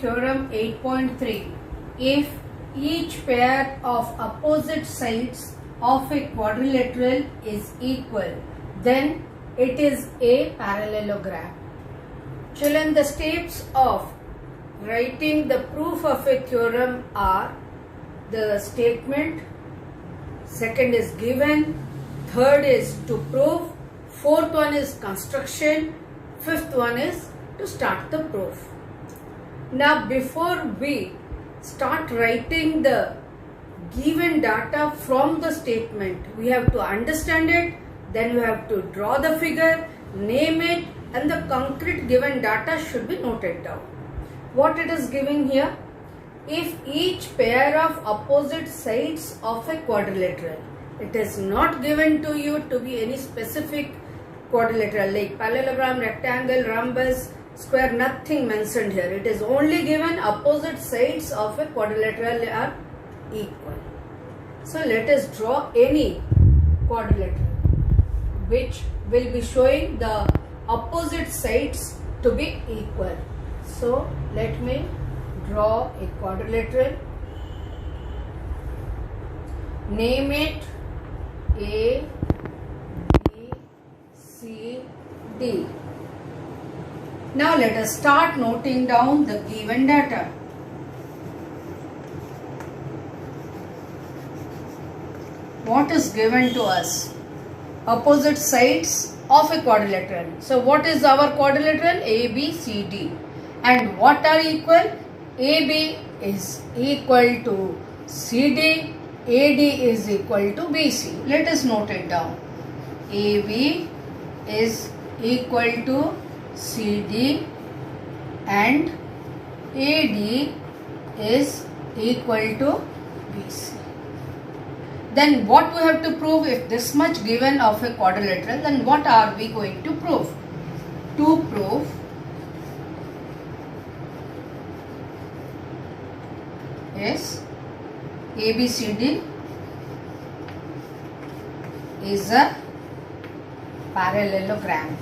theorem 8.3. If each pair of opposite sides of a quadrilateral is equal, then it is a parallelogram. Children, the steps of writing the proof of a theorem are the statement, second is given, third is to prove, fourth one is construction, fifth one is to start the proof. Now before we start writing the given data from the statement, we have to understand it, then we have to draw the figure, name it, and the concrete given data should be noted down. What it is giving here? If each pair of opposite sides of a quadrilateral, it is not given to you to be any specific quadrilateral like parallelogram, rectangle, rhombus, square, nothing mentioned here. It is only given opposite sides of a quadrilateral are equal. So let us draw any quadrilateral which will be showing the opposite sides to be equal. So let me draw a quadrilateral, name it A, B, C, D. Now let us start noting down the given data. What is given to us? Opposite sides of a quadrilateral. So what is our quadrilateral? A, B, C, D. And what are equal? AB is equal to CD, AD is equal to BC. Let us note it down. AB is equal to CD and AD is equal to BC. Then what we have to prove? If this much given of a quadrilateral, then what are we going to prove? To prove is ABCD is a parallelogram.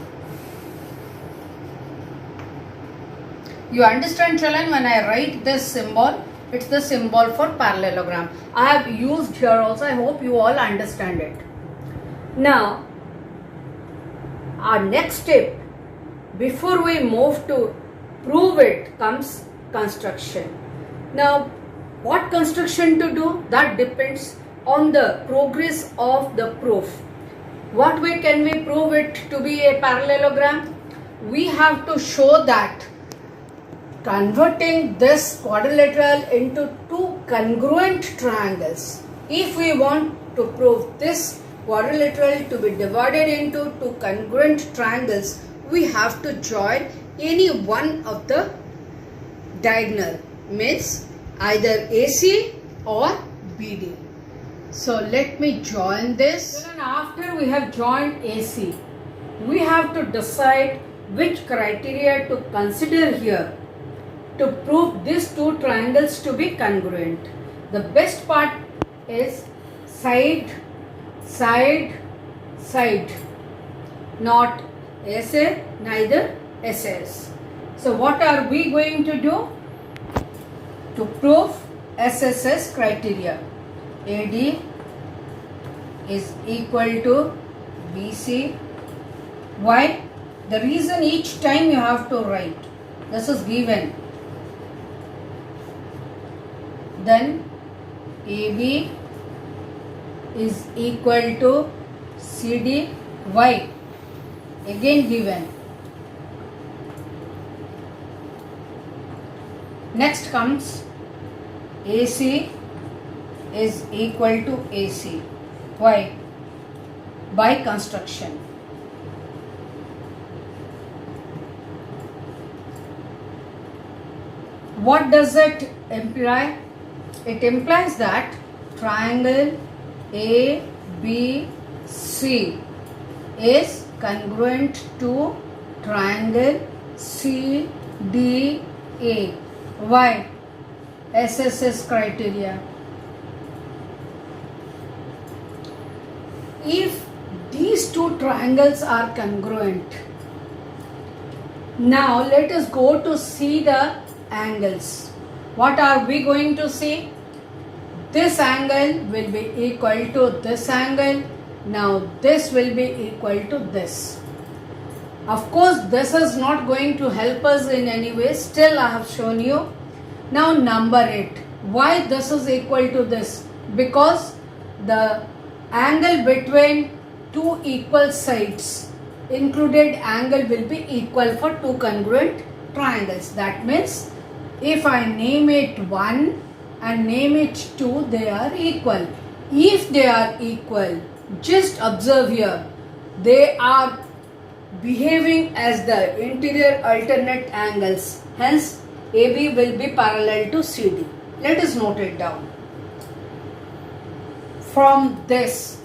You understand, children, when I write this symbol, it's the symbol for parallelogram. I have used here also. I hope you all understand it. Now, our next step, before we move to prove it, comes construction. Now, what construction to do? That depends on the progress of the proof. What way can we prove it to be a parallelogram? We have to show that converting this quadrilateral into two congruent triangles. If we want to prove this quadrilateral to be divided into two congruent triangles, we have to join any one of the diagonal, means either AC or BD. So let me join this. And after we have joined AC, we have to decide which criteria to consider here to prove these two triangles to be congruent. The best part is side, side, side, not SA, neither SS. So what are we going to do? To prove SSS criteria, AD is equal to BC. Why? The reason each time you have to write. This is given. Then AB is equal to CD. Why? Again given. Next comes AC is equal to AC. Why? By construction. What does it imply? It implies that triangle ABC is congruent to triangle CDA. Why? SSS criteria. If these two triangles are congruent, now let us go to see the angles. What are we going to see? This angle will be equal to this angle. Now this will be equal to this. Of course, this is not going to help us in any way. Still, I have shown you. Now number it. Why this is equal to this? Because the angle between two equal sides, included angle will be equal for two congruent triangles. That means if I name it 1 and name it 2, they are equal. If they are equal, just observe here, they are behaving as the interior alternate angles. Hence, AB will be parallel to CD. Let us note it down. From this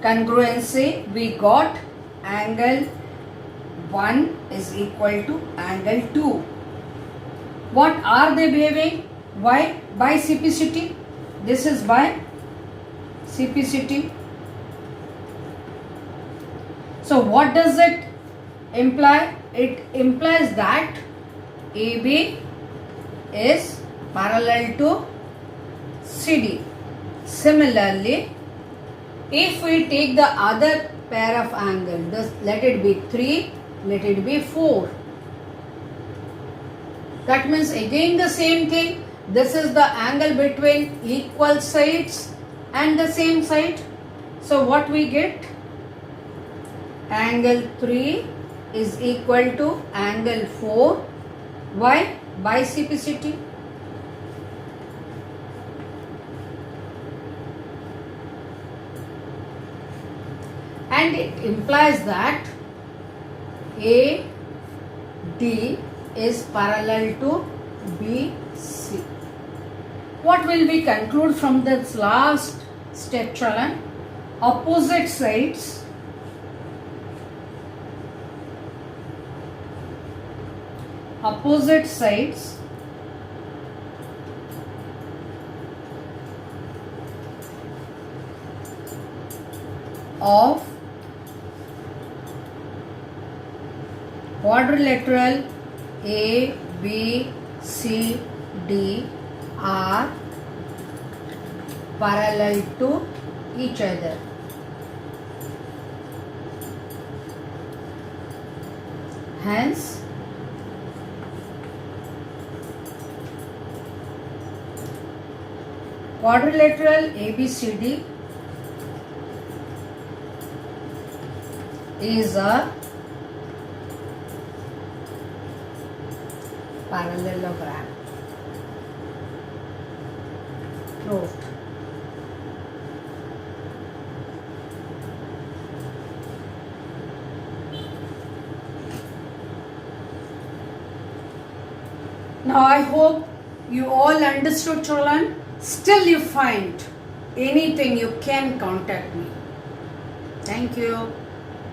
congruency, we got angle 1 is equal to angle 2. What are they behaving? Why? By CPCT. This is by CPCT. So what does it imply? It implies that AB is parallel to CD. Similarly, if we take the other pair of angles, let it be 3, let it be 4. That means again the same thing. This is the angle between equal sides and the same side. So what we get? Angle 3 is equal to angle 4. Why? By CPCT. And it implies that AD is parallel to BC. What will we conclude from this last step, children? Opposite sides of quadrilateral A, B, C, D are parallel to each other. Hence, quadrilateral ABCD is a parallelogram. Proved. Now I hope you all understood, children. Still you find anything, you can contact me. Thank you.